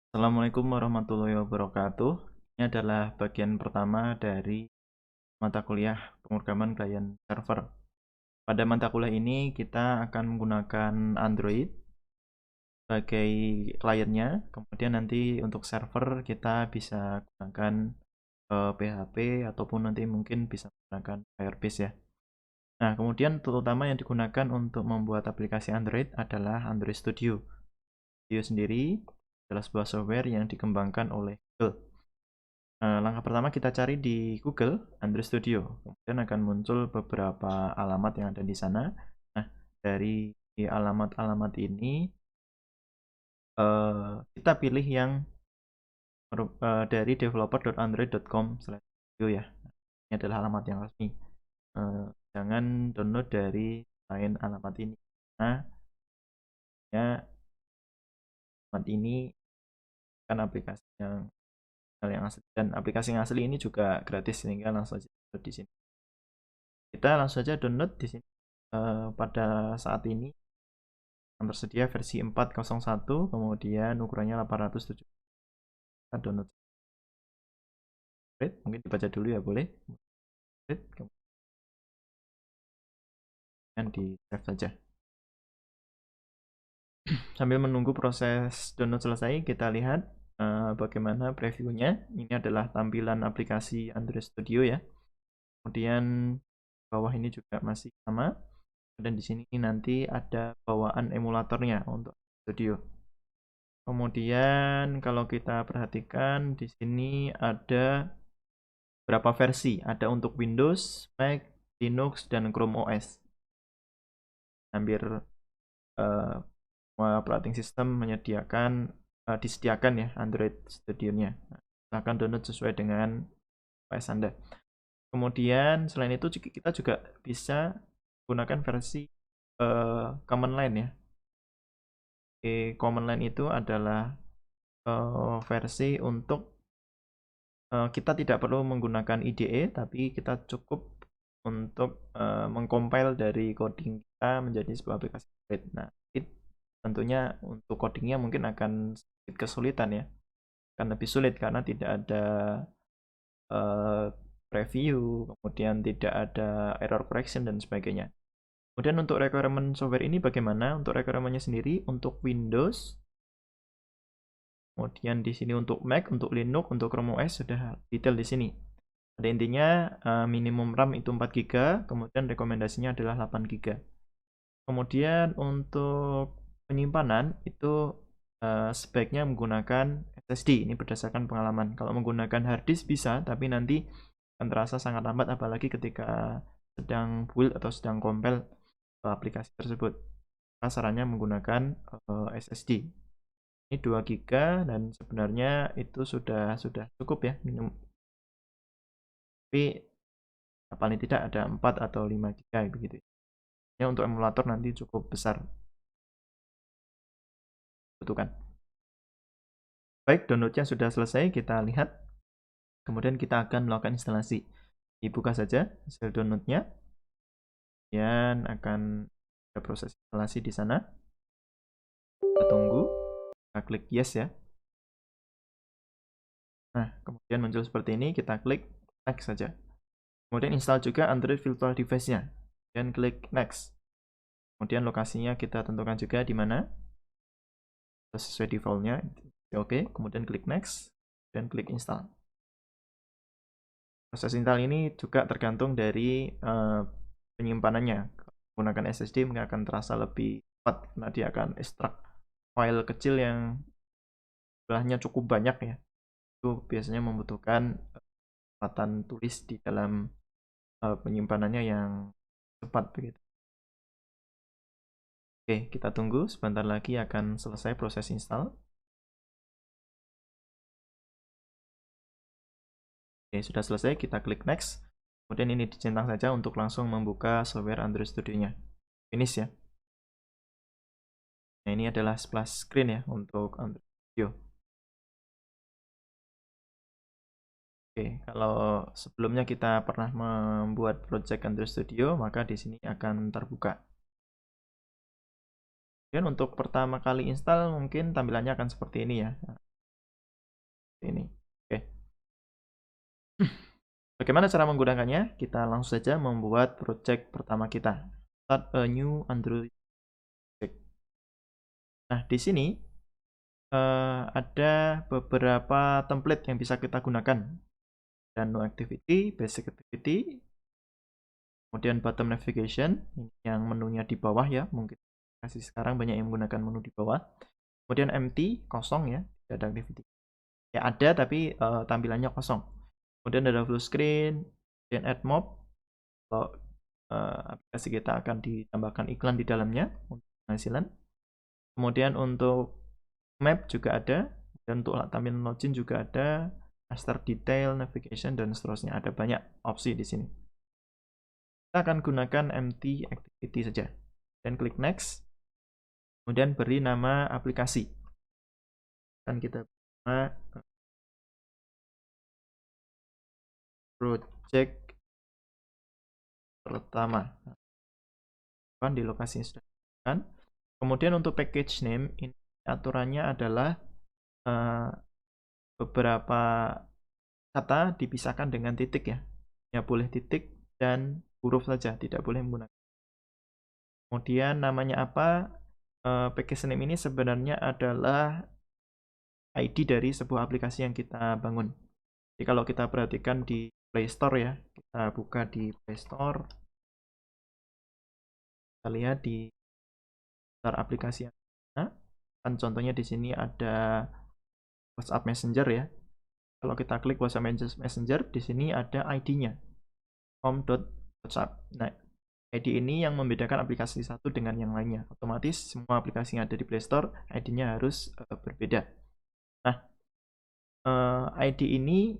Assalamualaikum warahmatullahi wabarakatuh. Ini adalah bagian pertama dari mata kuliah pemrograman client server. Pada mata kuliah ini kita akan menggunakan Android sebagai kliennya. Kemudian nanti untuk server kita bisa gunakan PHP ataupun nanti mungkin bisa menggunakan Firebase ya. Nah, kemudian terutama yang digunakan untuk membuat aplikasi Android adalah Android Studio. Studio sendiri adalah sebuah software yang dikembangkan oleh Google. Langkah pertama kita cari di Google Android Studio, kemudian akan muncul beberapa alamat yang ada di sana. Nah, dari alamat-alamat ini kita pilih yang dari developer.android.com/studio ya. Ini adalah alamat yang resmi. Jangan download dari lain alamat ini. Nah, ya alamat ini kan aplikasi yang asli, dan aplikasi yang asli ini juga gratis sehingga langsung saja download di sini. Kita langsung saja download di sini. Pada saat ini yang tersedia versi 4.01, kemudian ukurannya 870. Kita download. Mungkin dibaca dulu ya, boleh. Kemudian di save saja. Sambil menunggu proses download selesai, kita lihat bagaimana previewnya. Ini adalah tampilan aplikasi Android Studio ya. Kemudian bawah ini juga masih sama. Dan di sini nanti ada bawaan emulatornya untuk Studio. Kemudian kalau kita perhatikan di sini ada berapa versi? Ada untuk Windows, Mac, Linux, dan Chrome OS. Hampir semua operating system disediakan ya Android Studio-nya. Silahkan download sesuai dengan OS Anda. Kemudian selain itu kita juga bisa gunakan versi command line ya. Command line itu adalah versi untuk kita tidak perlu menggunakan IDE, tapi kita cukup untuk mengcompile dari coding kita menjadi sebuah aplikasi Android. Nah, tentunya untuk codingnya mungkin akan sedikit kesulitan ya, akan lebih sulit karena tidak ada preview, kemudian tidak ada error correction dan sebagainya. Kemudian untuk requirement software ini bagaimana? Untuk requirementnya sendiri untuk Windows, kemudian di sini untuk Mac, untuk Linux, untuk Chrome OS sudah detail di sini. Pada intinya minimum RAM itu 4 GB, kemudian rekomendasinya adalah 8 GB. Kemudian untuk penyimpanan itu sebaiknya menggunakan SSD. Ini berdasarkan pengalaman. Kalau menggunakan hard disk bisa, tapi nanti akan terasa sangat lambat apalagi ketika sedang build atau sedang compile aplikasi tersebut. Maka sarannya menggunakan SSD. Ini 2 GB dan sebenarnya itu sudah cukup ya minimum. Tapi paling tidak ada 4 atau 5 GB begitu. Ya, untuk emulator nanti cukup besar butuhkan. Baik, downloadnya sudah selesai, kita lihat. Kemudian kita akan melakukan instalasi. Dibuka saja hasil downloadnya. Dan akan ada proses instalasi di sana. Kita tunggu. Kita klik yes ya. Nah, kemudian muncul seperti ini, kita klik next saja. Kemudian install juga Android Virtual Device-nya. Dan klik next. Kemudian lokasinya kita tentukan juga di mana. Sesuai default-nya. Oke, kemudian klik next dan klik install. Proses install ini juga tergantung dari penyimpanannya. Menggunakan SSD mungkin akan terasa lebih cepat karena dia akan ekstrak file kecil yang jumlahnya cukup banyak ya. Itu biasanya membutuhkan kecepatan tulis di dalam penyimpanannya yang cepat begitu. Oke, kita tunggu sebentar lagi akan selesai proses install. Oke, sudah selesai, kita klik next. Kemudian ini dicentang saja untuk langsung membuka software Android Studio-nya. Finish ya. Nah, ini adalah splash screen ya untuk Android Studio. Oke, kalau sebelumnya kita pernah membuat project Android Studio, maka di sini akan terbuka. Dan untuk pertama kali install mungkin tampilannya akan seperti ini ya. ini. Oke. Bagaimana cara menggunakannya? Kita langsung saja membuat project pertama kita. Start a new Android project. Nah, di sini ada beberapa template yang bisa kita gunakan. Dan no activity, basic activity, kemudian bottom navigation, ini yang menunya di bawah ya, mungkin kasih sekarang banyak yang menggunakan menu di bawah. Kemudian empty, kosong ya, tidak ada activity. Ya ada tapi tampilannya kosong. Kemudian ada full screen, kemudian add mob, kalau aplikasi kita akan ditambahkan iklan di dalamnya untuk penghasilan. Kemudian untuk map juga ada, dan untuk tampilan login juga ada, master detail, navigation, dan seterusnya. Ada banyak opsi di sini. Kita akan gunakan empty activity saja. Dan klik next. Kemudian beri nama aplikasi. Dan kita beri nama project pertama. Di lokasi yang sudah ditentukan. Kemudian untuk package name, ini aturannya adalah beberapa kata dipisahkan dengan titik ya. Ya boleh titik dan huruf saja, tidak boleh menggunakan. Kemudian namanya apa? Package name ini sebenarnya adalah ID dari sebuah aplikasi yang kita bangun. Jadi kalau kita perhatikan di Play Store ya, kita buka di Play Store, kita lihat di aplikasi yang kan contohnya di sini ada WhatsApp Messenger ya. Kalau kita klik WhatsApp Messenger, di sini ada ID-nya, com.whatsapp. Nah, ID ini yang membedakan aplikasi satu dengan yang lainnya. Otomatis semua aplikasi yang ada di Play Store, ID-nya harus berbeda. Nah, ID ini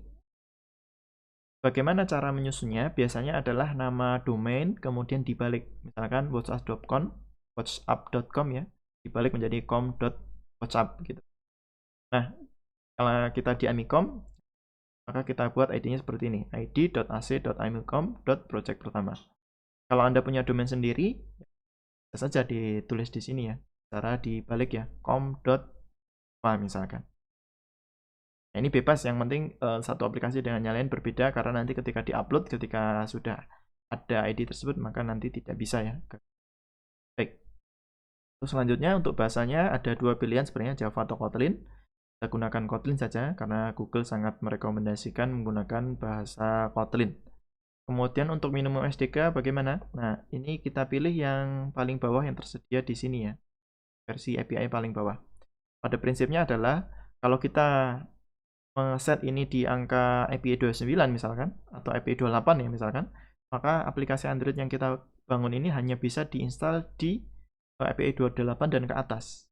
bagaimana cara menyusunnya? Biasanya adalah nama domain, kemudian dibalik. Misalkan whatsapp.com ya, dibalik menjadi com.whatsapp gitu. Nah, kalau kita di Amicom, maka kita buat ID-nya seperti ini, id.ac.amicom.project pertama. Kalau Anda punya domain sendiri, bisa saja ditulis di sini ya, cara dibalik ya, com.pa misalkan. Nah, ini bebas, yang penting satu aplikasi dengan yang lain berbeda, karena nanti ketika diupload, ketika sudah ada ID tersebut, maka nanti tidak bisa ya. Baik. Terus selanjutnya untuk bahasanya ada dua pilihan sebenarnya, Java atau Kotlin. Kita gunakan Kotlin saja karena Google sangat merekomendasikan menggunakan bahasa Kotlin. Kemudian untuk minimum SDK bagaimana? Nah, ini kita pilih yang paling bawah yang tersedia di sini ya. Versi API paling bawah. Pada prinsipnya adalah kalau kita set ini di angka API 29 misalkan, atau API 28 ya misalkan, maka aplikasi Android yang kita bangun ini hanya bisa diinstal di API 28 dan ke atas.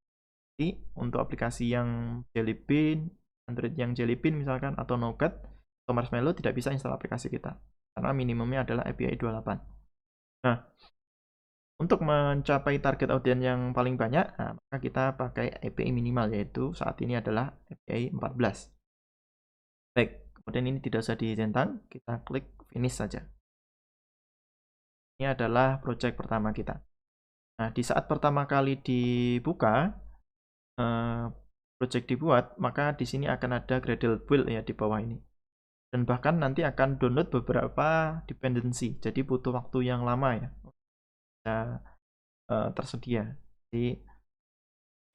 Jadi untuk aplikasi yang Jelly Bean, Android yang Jelly Bean misalkan, atau Nougat atau Marshmallow tidak bisa install aplikasi kita karena minimumnya adalah API 28. Nah, untuk mencapai target audiens yang paling banyak, maka kita pakai API minimal, yaitu saat ini adalah API 14. Baik, kemudian ini tidak usah dicentang, kita klik finish saja. Ini adalah project pertama kita. Nah, di saat pertama kali dibuka, project dibuat, maka di sini akan ada Gradle build ya di bawah ini. Dan bahkan nanti akan download beberapa dependency, jadi butuh waktu yang lama ya. Tersedia. Jadi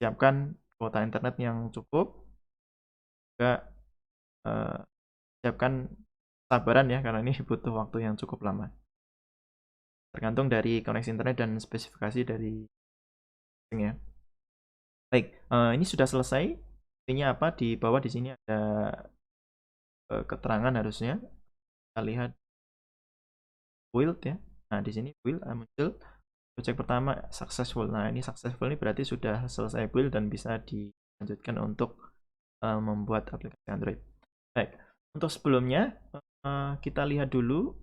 siapkan kuota internet yang cukup, juga siapkan sabaran ya, karena ini butuh waktu yang cukup lama. Tergantung dari koneksi internet dan spesifikasi dari ya. Baik, ini sudah selesai. Intinya apa? Di bawah di sini ada keterangan harusnya. Kita lihat build ya. Nah, di sini build muncul project pertama successful. Nah, ini successful ini berarti sudah selesai build dan bisa dilanjutkan untuk membuat aplikasi Android. Baik, untuk sebelumnya kita lihat dulu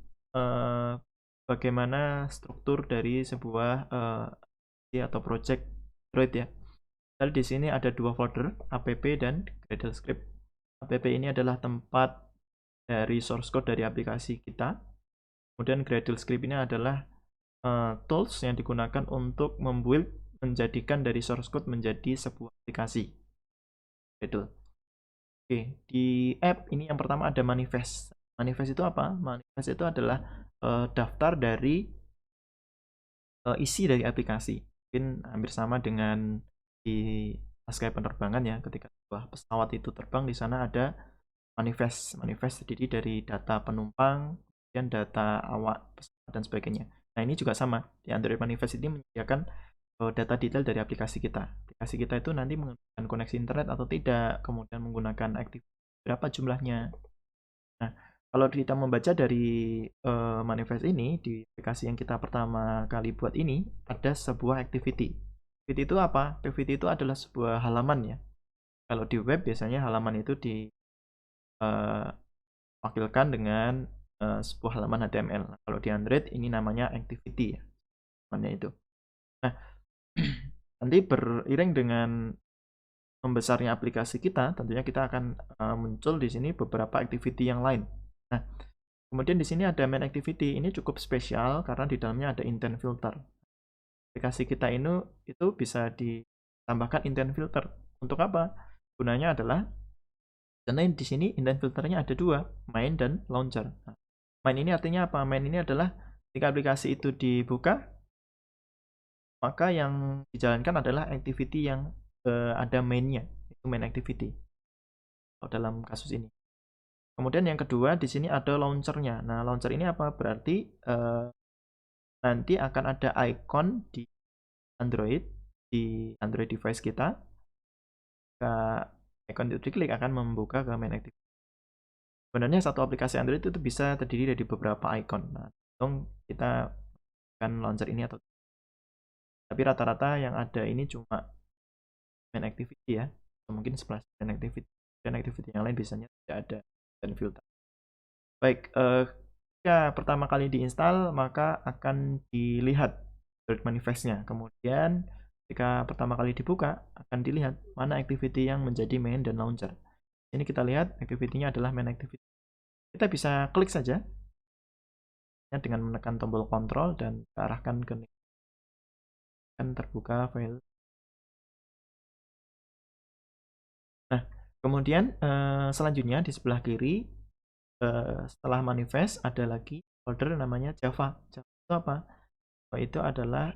bagaimana struktur dari sebuah atau project Android ya. Jadi di sini ada dua folder, app dan Gradle script. App ini adalah tempat dari source code dari aplikasi kita. Kemudian Gradle script ini adalah tools yang digunakan untuk menjadikan dari source code menjadi sebuah aplikasi. Gradle. Oke, di app ini yang pertama ada manifest. Manifest itu apa? Manifest itu adalah daftar dari isi dari aplikasi. Mungkin hampir sama dengan di maskapai penerbangan ya, ketika sebuah pesawat itu terbang di sana ada manifest. Manifest terdiri dari data penumpang, kemudian data awak pesawat dan sebagainya. Nah, ini juga sama. Di Android Manifest ini menyediakan data detail dari aplikasi kita. Aplikasi kita itu nanti menggunakan koneksi internet atau tidak, kemudian menggunakan aktivitas berapa jumlahnya. Nah, kalau kita membaca dari manifest ini, di aplikasi yang kita pertama kali buat ini, ada sebuah activity. Activity itu apa? Activity itu adalah sebuah halaman ya. Kalau di web biasanya halaman itu diwakilkan dengan sebuah halaman HTML. Nah, kalau di Android ini namanya activity ya, namanya itu. Nah, nanti beriring dengan membesarnya aplikasi kita, tentunya kita akan muncul di sini beberapa activity yang lain. Nah, kemudian di sini ada main activity. Ini cukup spesial karena di dalamnya ada intent filter. Aplikasi kita ini itu bisa ditambahkan intent filter. Untuk apa? Gunanya adalah karena di sini intent filternya ada dua, main dan launcher. Nah, main ini artinya apa? Main ini adalah ketika aplikasi itu dibuka, maka yang dijalankan adalah activity yang ada mainnya, itu main activity. Dalam kasus ini. Kemudian yang kedua di sini ada launchernya. Nah, launcher ini apa? Berarti nanti akan ada icon di Android device kita. Jika icon itu diklik akan membuka ke main activity. Sebenarnya satu aplikasi Android itu bisa terdiri dari beberapa icon. Nah, kita akan launcher ini atau tapi rata-rata yang ada ini cuma main activity ya, atau mungkin splash dan activity yang lain biasanya tidak ada dan filter. Baik, jika pertama kali diinstal maka akan dilihat Android manifestnya. Kemudian ketika pertama kali dibuka akan dilihat mana activity yang menjadi main dan launcher. Ini kita lihat activity-nya adalah main activity. Kita bisa klik saja dengan menekan tombol kontrol dan arahkan ke akan terbuka file. Nah, kemudian selanjutnya di sebelah kiri setelah manifest ada lagi folder namanya Java. Java itu apa? Itu adalah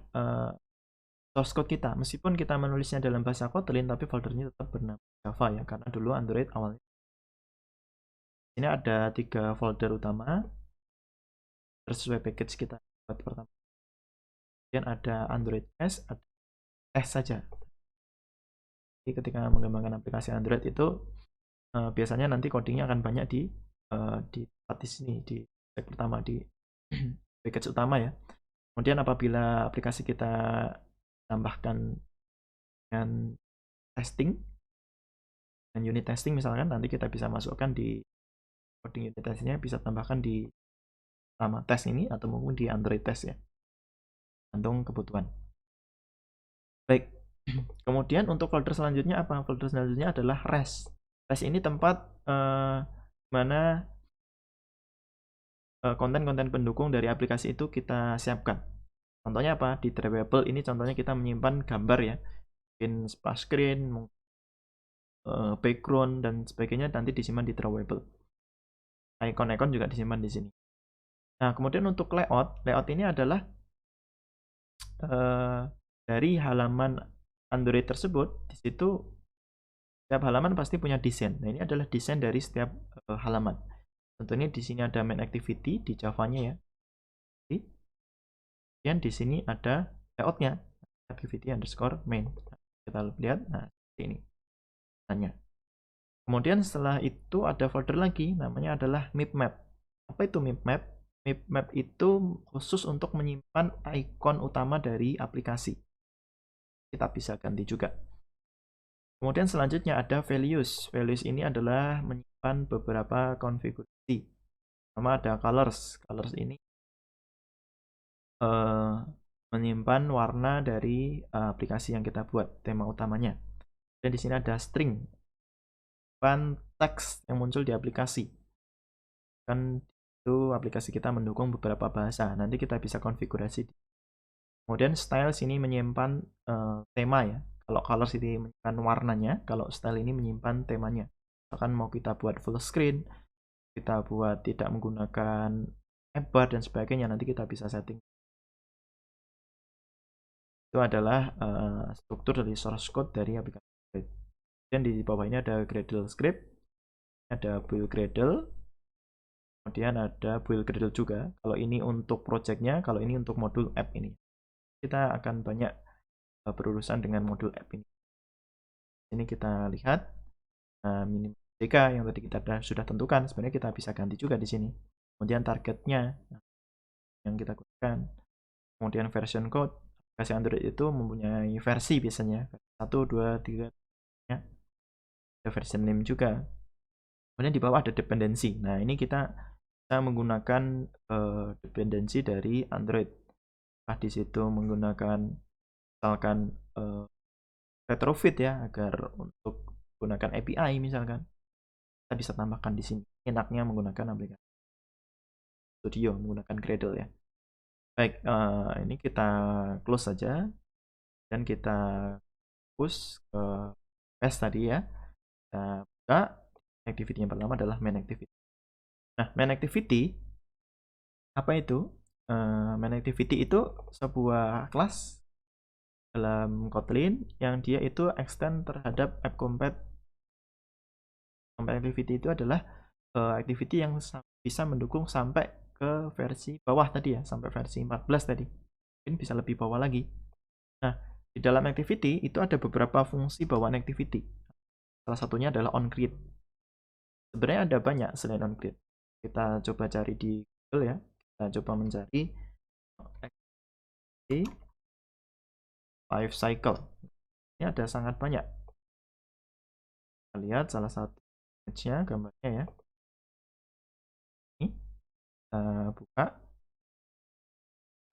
source code kita. Meskipun kita menulisnya dalam bahasa Kotlin, tapi foldernya tetap bernama Java ya, karena dulu Android awalnya. Ini ada 3 folder utama sesuai package kita buat pertama. Kemudian ada Android test, ada test saja. Jadi ketika mengembangkan aplikasi Android itu biasanya nanti codingnya akan banyak di tempat di sini di pack pertama di package utama ya. Kemudian apabila aplikasi kita tambahkan dengan testing dan unit testing misalkan, nanti kita bisa masukkan di coding unit testnya, bisa tambahkan di sama tes ini atau mungkin di Android test ya, tergantung kebutuhan. Baik, kemudian untuk folder selanjutnya apa? Folder selanjutnya adalah res. Res ini tempat mana konten-konten pendukung dari aplikasi itu kita siapkan. Contohnya apa? Di Drivable ini contohnya kita menyimpan gambar ya, mungkin splash screen, background dan sebagainya nanti disimpan di Drawable. Icon-icon juga disimpan di sini. Nah, kemudian untuk layout ini adalah dari halaman Android tersebut. Di situ setiap halaman pasti punya desain. Nah, ini adalah desain dari setiap halaman. Tentunya di sini ada main activity di Java-nya ya. Kemudian di sini ada layoutnya, activity underscore main. Kita lihat, nah ini. Kemudian setelah itu ada folder lagi, namanya adalah mipmap. Apa itu mipmap? Mipmap itu khusus untuk menyimpan icon utama dari aplikasi. Kita bisa ganti juga. Kemudian selanjutnya ada values. Values ini adalah menyimpan beberapa konfigurasi. Pertama ada colors. Colors ini menyimpan warna dari aplikasi yang kita buat, tema utamanya. Dan di sini ada string, teks yang muncul di aplikasi. Kan itu aplikasi kita mendukung beberapa bahasa. Nanti kita bisa konfigurasi. Kemudian style sini menyimpan tema ya. Kalau colors ini menyimpan warnanya, kalau style ini menyimpan temanya. Misalkan mau kita buat full screen, kita buat tidak menggunakan bar dan sebagainya, nanti kita bisa setting. Itu adalah struktur dari source code dari aplikasi Android. Dan di bawah ini ada Gradle script, ada build Gradle, kemudian ada build Gradle juga. Kalau ini untuk projectnya, kalau ini untuk modul app ini. Kita akan banyak berurusan dengan modul app ini. Ini kita lihat minimal JK yang tadi kita sudah tentukan, sebenarnya kita bisa ganti juga di sini. Kemudian targetnya yang kita gunakan, kemudian version code. Aplikasi Android itu mempunyai versi biasanya 1, 2, 3 ya. Ada version name juga. Kemudian di bawah ada dependensi. Nah, ini kita bisa menggunakan dependensi dari Android. Di situ menggunakan misalkan retrofit ya, agar untuk menggunakan API misalkan. Kita bisa tambahkan di sini. Enaknya menggunakan aplikasi Studio, menggunakan Gradle ya. Baik, ini kita close saja dan kita push ke test tadi ya. Kita buka, activity yang pertama adalah main activity. Nah, main activity apa itu? Main activity itu sebuah kelas dalam Kotlin yang dia itu extend terhadap app compat. Compat activity itu adalah activity yang bisa mendukung sampai ke versi bawah tadi ya, sampai versi 14 tadi. Mungkin bisa lebih bawah lagi. Nah, di dalam activity itu ada beberapa fungsi bawaan activity. Salah satunya adalah onCreate. Sebenarnya ada banyak selain onCreate. Kita coba cari di Google ya. Kita coba mencari activity life cycle. Ini ada sangat banyak. Kita lihat salah satu image-nya, gambarnya ya. Ini kita buka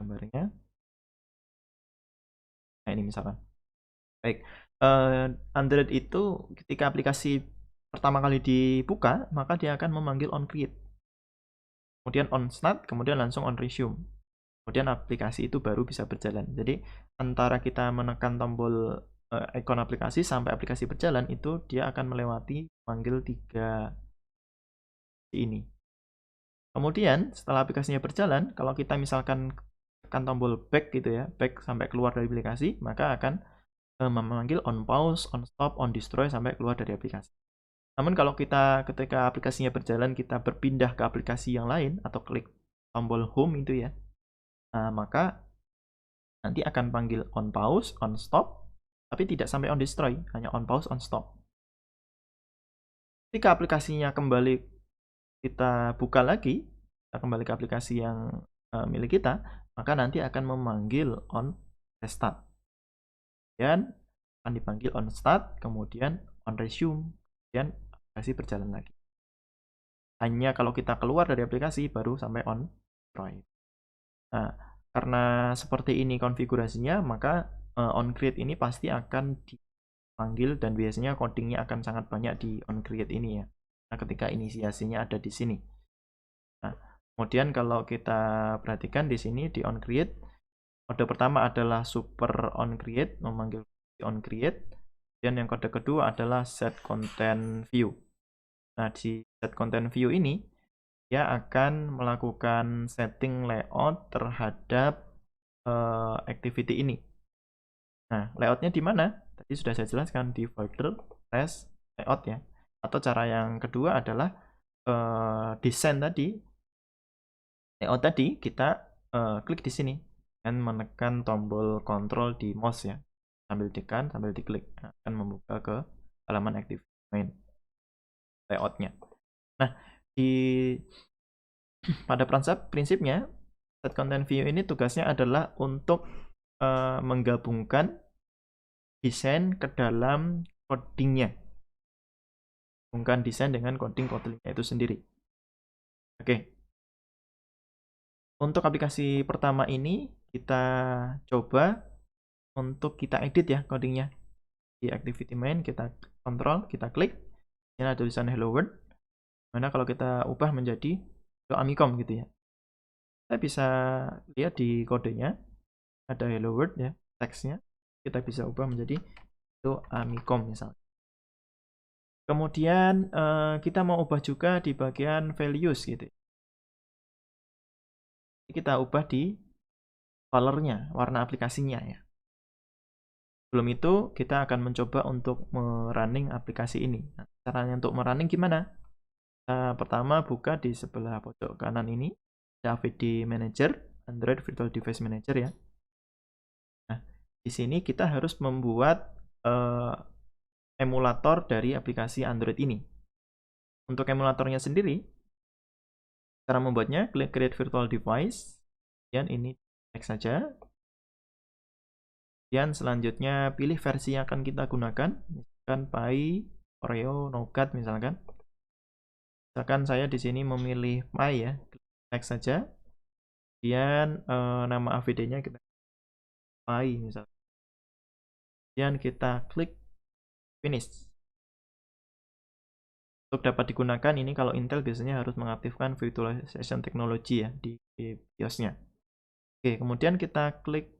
gambarnya. Nah, ini misalkan. Baik, Android itu ketika aplikasi pertama kali dibuka, maka dia akan memanggil onCreate. Kemudian onStart, kemudian langsung onResume. Kemudian aplikasi itu baru bisa berjalan. Jadi antara kita menekan tombol ikon aplikasi sampai aplikasi berjalan, itu dia akan melewati manggil 3 ini. Kemudian setelah aplikasinya berjalan, kalau kita misalkan tekan tombol back gitu ya, back sampai keluar dari aplikasi, maka akan memanggil on pause, on stop, on destroy sampai keluar dari aplikasi. Namun kalau kita ketika aplikasinya berjalan, kita berpindah ke aplikasi yang lain atau klik tombol home itu ya, maka nanti akan panggil on pause, on stop, tapi tidak sampai on destroy, hanya on pause, on stop. Ketika aplikasinya kembali kita buka lagi, kita kembali ke aplikasi yang milik kita, maka nanti akan memanggil on restart. Dan akan dipanggil on start, kemudian on resume, kemudian aplikasi berjalan lagi. Hanya kalau kita keluar dari aplikasi baru sampai on destroy. Nah, karena seperti ini konfigurasinya, maka onCreate ini pasti akan dipanggil dan biasanya codingnya akan sangat banyak di onCreate ini ya. Nah, ketika inisiasinya ada di sini. Nah, kemudian kalau kita perhatikan di sini di onCreate, kode pertama adalah super onCreate, memanggil onCreate. Dan yang kode kedua adalah set content view. Nah, di set content view ini dia akan melakukan setting layout terhadap activity ini. Nah, layoutnya di mana? Tadi sudah saya jelaskan di folder test layout ya. Atau cara yang kedua adalah desain tadi, layout tadi kita klik di sini dan menekan tombol control di mouse ya. Sambil tekan, sambil diklik akan membuka ke halaman activity main layoutnya. Nah, pada prinsipnya set content view ini tugasnya adalah untuk menggabungkan desain ke dalam codingnya, menggabungkan desain dengan coding Kotlin-nya itu sendiri. Oke, untuk aplikasi pertama ini kita coba untuk kita edit ya codingnya. Di activity main kita kontrol, kita klik, ini ada tulisan hello world, mana kalau kita ubah menjadi Amicom gitu ya. Kita bisa lihat di kodenya ada hello world ya, teksnya kita bisa ubah menjadi itu Amicom misalnya. Kemudian kita mau ubah juga di bagian values gitu. Kita ubah di color-nya, warna aplikasinya ya. Sebelum itu kita akan mencoba untuk merunning aplikasi ini. Nah, caranya untuk merunning gimana? Pertama buka di sebelah pojok kanan ini ada AVD Manager, Android Virtual Device Manager ya. Nah, di sini kita harus membuat emulator dari aplikasi Android ini. Untuk emulatornya sendiri, cara membuatnya klik Create Virtual Device, dan ini cek saja. Dan selanjutnya pilih versi yang akan kita gunakan, misalkan Pi, Oreo, Nougat misalkan. Misalkan saya di sini memilih Pi ya, klik saja. Kemudian nama AVD-nya kita Pi misalkan. Kemudian kita klik Finish. Untuk dapat digunakan ini kalau Intel biasanya harus mengaktifkan virtualization technology ya di BIOS-nya. Oke, kemudian kita klik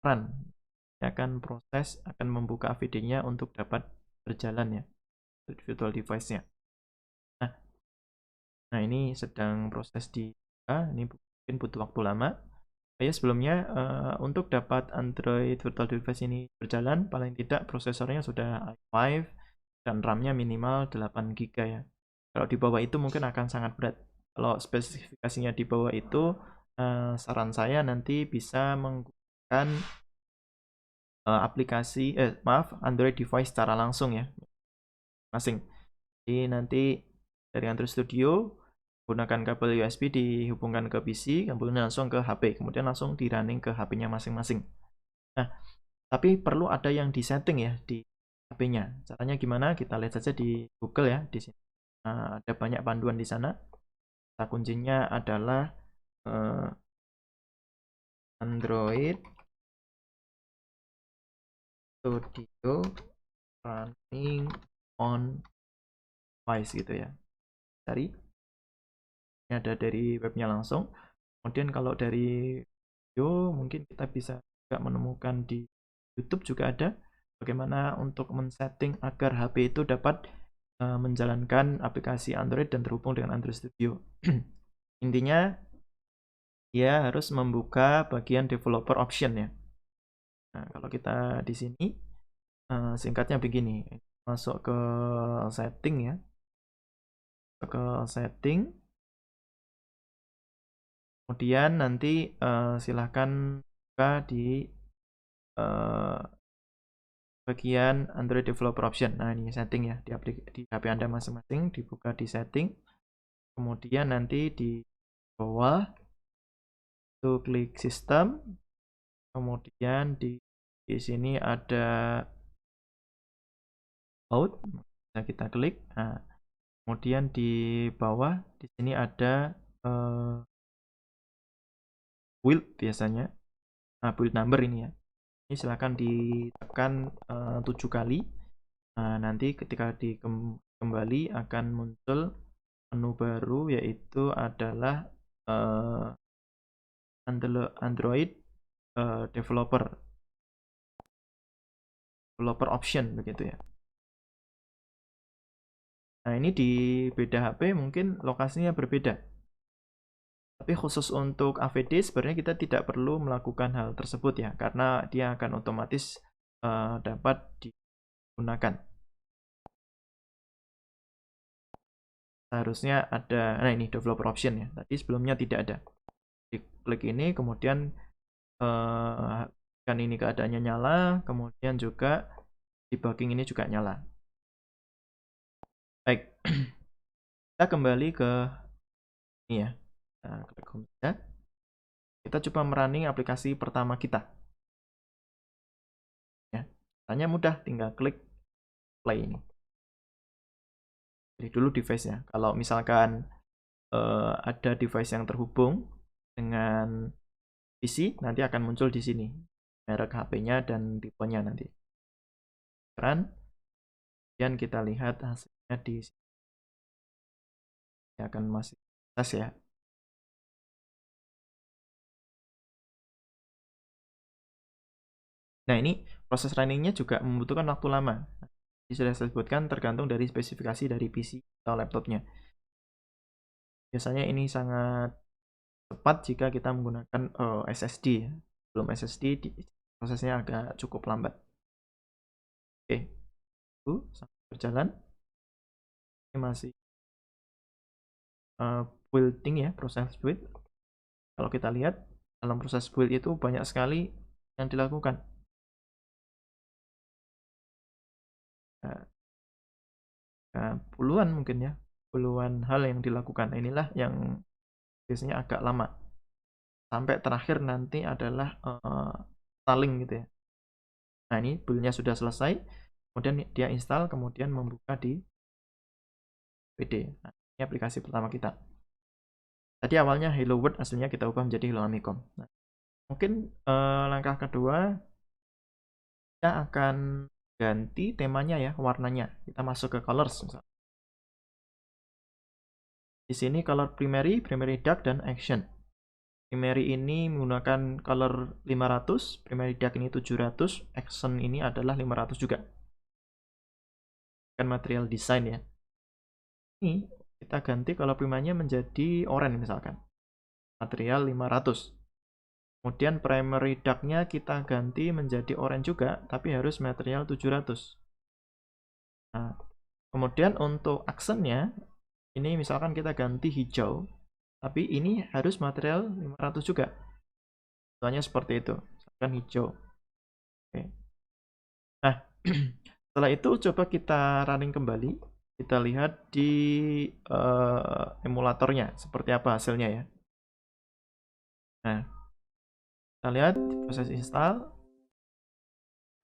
Run. Dia akan proses, akan membuka AVD-nya untuk dapat berjalan ya, virtual device-nya. Nah, ini sedang proses ini mungkin butuh waktu lama. Ya, sebelumnya untuk dapat Android Virtual Device ini berjalan, paling tidak prosesornya sudah i5 dan RAM-nya minimal 8 GB ya. Kalau di bawah itu mungkin akan sangat berat. Kalau spesifikasinya di bawah itu, saran saya nanti bisa menggunakan Android device secara langsung ya, masing. Jadi nanti dari Android Studio gunakan kabel USB dihubungkan ke PC, kemudian langsung ke HP, kemudian langsung di running ke HP-nya masing-masing. Nah, tapi perlu ada yang disetting ya di HP-nya. Caranya gimana? Kita lihat saja di Google ya, di sini. Nah, ada banyak panduan di sana. Kata kuncinya adalah Android Studio running on device gitu ya. Cari. Ini ada dari webnya langsung. Kemudian kalau dari video mungkin kita bisa juga menemukan di YouTube juga ada bagaimana untuk men-setting agar HP itu dapat menjalankan aplikasi Android dan terhubung dengan Android Studio. Intinya dia harus membuka bagian developer option ya. Nah, kalau kita di sini singkatnya begini, masuk ke setting ya, ke setting. Kemudian nanti silahkan buka di bagian Android Developer Option. Nah, ini setting ya di HP Anda masing-masing, dibuka di setting. Kemudian nanti di bawah itu klik sistem. Kemudian di sini ada out, bisa kita klik. Nah, kemudian di bawah di sini ada build biasanya. Nah, build number ini ya. Ini silahkan ditekan 7 kali. Nah, nanti ketika kembali akan muncul menu baru yaitu adalah Android developer option begitu ya. Nah, ini di beda HP mungkin lokasinya berbeda. Tapi khusus untuk AVD sebenarnya kita tidak perlu melakukan hal tersebut ya, karena dia akan otomatis dapat digunakan. Seharusnya ada, nah ini developer option ya, tadi sebelumnya tidak ada. Klik ini, kemudian kan ini keadaannya nyala, kemudian juga debugging ini juga nyala. Baik, kita kembali ke ini ya. Nah, klik home saja. Kita coba merunning aplikasi pertama kita. Ya, caranya mudah, tinggal klik play ini. Jadi dulu device-nya. Kalau misalkan ada device yang terhubung dengan PC, nanti akan muncul di sini merek HP-nya dan tipenya nanti. Run. Kemudian kita lihat hasilnya di sini. Akan masih tes ya. Nah, ini proses runningnya juga membutuhkan waktu lama. sudah saya sebutkan tergantung dari spesifikasi dari PC atau laptopnya. Biasanya ini sangat cepat jika kita menggunakan SSD ya. Belum SSD prosesnya agak cukup lambat. Oke, itu sampai berjalan. Ini masih building ya, proses build. Kalau kita lihat dalam proses build itu banyak sekali yang dilakukan. Puluhan mungkin ya, puluhan hal yang dilakukan. Inilah yang biasanya agak lama. Sampai terakhir nanti adalah installing gitu ya. Nah, ini build-nya sudah selesai, kemudian dia install, kemudian membuka di PD. Nah, ini aplikasi pertama kita. Tadi awalnya Hello World, aslinya kita ubah menjadi Hello Amicom. Nah, mungkin langkah kedua kita akan ganti temanya ya, warnanya. Kita masuk ke colors misalnya. Di sini color primary, primary dark, dan action. Primary ini menggunakan color 500, primary dark ini 700, action ini adalah 500 juga. Kan material design ya. Ini kita ganti color primanya menjadi orange misalkan. Material 500. Kemudian primary dark-nya kita ganti menjadi orange juga, tapi harus material 700. Nah, kemudian untuk accent-nya, ini misalkan kita ganti hijau, tapi ini harus material 500 juga. Contohnya seperti itu, misalkan hijau. Oke. Nah, setelah itu coba kita running kembali. Kita lihat di emulatornya, seperti apa hasilnya ya. Nah, kita lihat di proses install.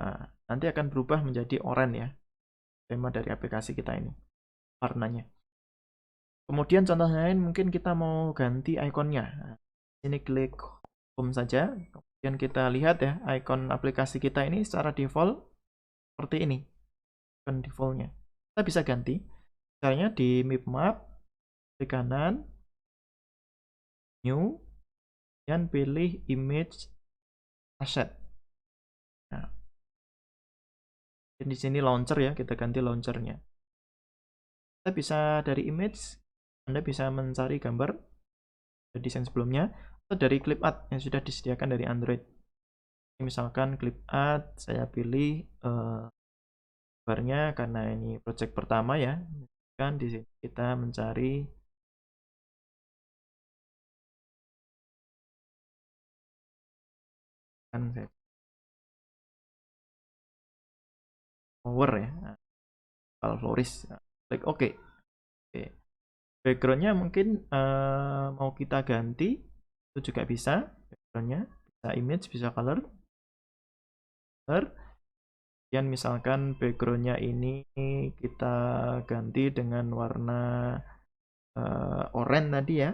Nah, nanti akan berubah menjadi oranye ya, tema dari aplikasi kita ini, warnanya. Kemudian contoh lain mungkin kita mau ganti ikonnya. Nah, ini klik home saja. Kemudian kita lihat ya, ikon aplikasi kita ini secara default seperti ini. Ikon defaultnya. Kita bisa ganti. Caranya di map map, klik kanan, new, dan pilih image asset. Nah, dan di sini launcher ya, kita ganti launchernya. Kita bisa dari image, Anda bisa mencari gambar desain sebelumnya, atau dari clip art yang sudah disediakan dari Android. Misalkan clip art, saya pilih gambarnya karena ini project pertama ya. Kan di sini kita mencari kan power ya, Floris. Klik OK. Oke. Backgroundnya mungkin mau kita ganti, itu juga bisa. Backgroundnya bisa image, bisa color. Kemudian misalkan backgroundnya ini kita ganti dengan warna oranye tadi ya,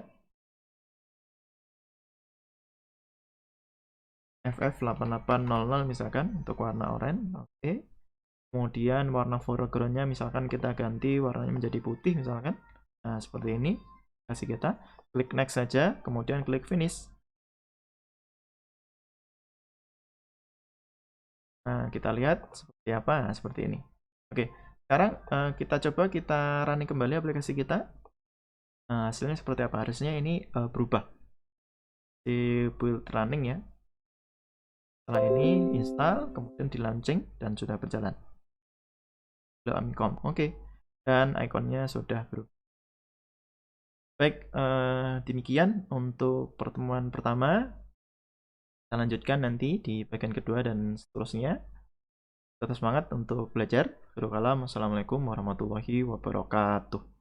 FF8800 misalkan untuk warna oranye. Oke. Kemudian warna foregroundnya misalkan kita ganti warnanya menjadi putih misalkan. Nah, seperti ini. Kasih kita klik next saja, kemudian klik finish. Nah, kita lihat seperti apa. Nah, seperti ini. Oke, sekarang kita coba kita running kembali aplikasi kita. Nah, hasilnya seperti apa? Harusnya ini berubah di build running ya. Setelah ini install, kemudian di launching, dan sudah berjalan. Hello Amicom. Oke, dan ikonnya sudah berubah. Baik, demikian untuk pertemuan pertama. Kita lanjutkan nanti di bagian kedua dan seterusnya. Tetap semangat untuk belajar. Assalamualaikum warahmatullahi wabarakatuh.